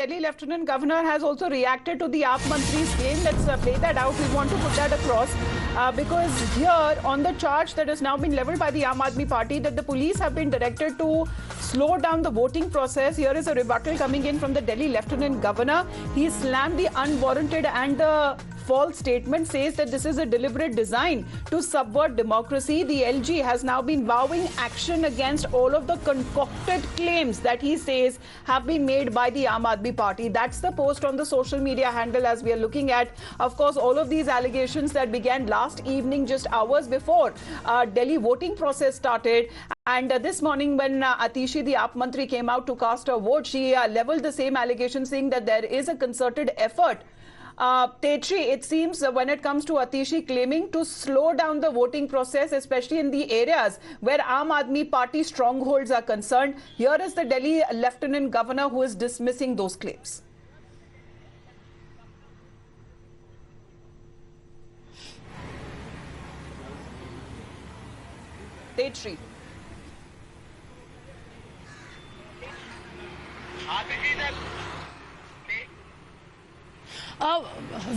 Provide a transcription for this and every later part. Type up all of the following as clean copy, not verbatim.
Delhi Lieutenant Governor has also reacted to the AAP Mantri's claim. Let's play that out. We want to put that across because here on the charge that has now been levelled by the Aam Aadmi Party that the police have been directed to slow down the voting process. Here is a rebuttal coming in from the Delhi Lieutenant Governor. He slammed the unwarranted and the false statement, says that this is a deliberate design to subvert democracy. The LG has now been vowing action against all of the concocted claims that he says have been made by the Aam Aadmi Party. That's the post on the social media handle as we are looking at. Of course, all of these allegations that began last evening, just hours before Delhi voting process started. And this morning when Atishi, the AAP Mantri, came out to cast her vote, she levelled the same allegation, saying that there is a concerted effort. Tetri, it seems when it comes to Atishi claiming to slow down the voting process, especially in the areas where Aam Aadmi Party strongholds are concerned. Here is the Delhi Lieutenant Governor who is dismissing those claims. Tetri.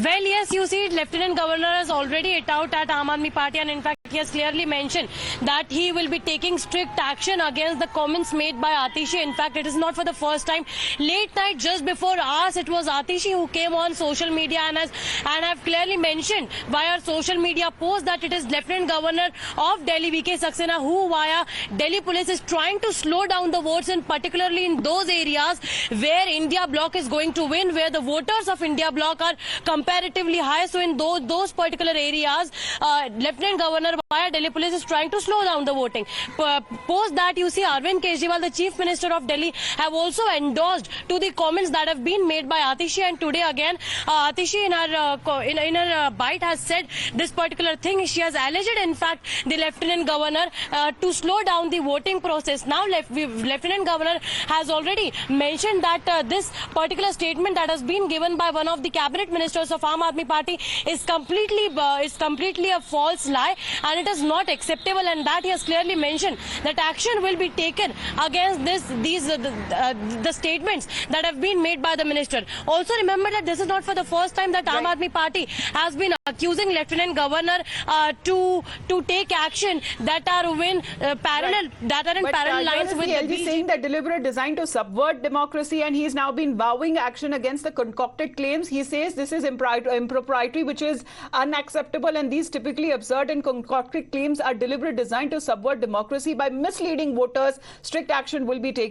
Well, yes, you see, Lieutenant Governor has already hit out at Aam Aadmi Party, and in fact, he has clearly mentioned that he will be taking strict action against the comments made by Atishi. In fact, it is not for the first time. Late night, just before us, it was Atishi who came on social media and have clearly mentioned via social media post that it is Lieutenant Governor of Delhi, V.K. Saxena, who via Delhi police is trying to slow down the votes, and particularly in those areas where India Bloc is going to win, where the voters of India Bloc are comparatively high. So in those particular areas, Lieutenant Governor via Delhi police is trying to slow down the voting. Post that, you see, Arvind Kejriwal, the Chief Minister of Delhi, have also endorsed to the comments that have been made by Atishi. And today again, Atishi in her bite has said this particular thing. She has alleged, in fact, the Lieutenant Governor to slow down the voting process. Now, Lieutenant Governor has already mentioned that this particular statement that has been given by one of the cabinet ministers of Aam Aadmi Party is completely a false lie, and it is not acceptable, and that he has clearly mentioned that action will be taken against the statements that have been made by the minister. Also remember that this is not for the first time that Aam Aadmi Party has been accusing Lieutenant Governor to take action that are in parallel lines with the LG saying that deliberate design to subvert democracy, and he's now been vowing action against the concocted claims. He says this is impropriety, which is unacceptable, and these typically absurd and concocted claims are deliberate design to subvert democracy by misleading voters. Strict action will be taken.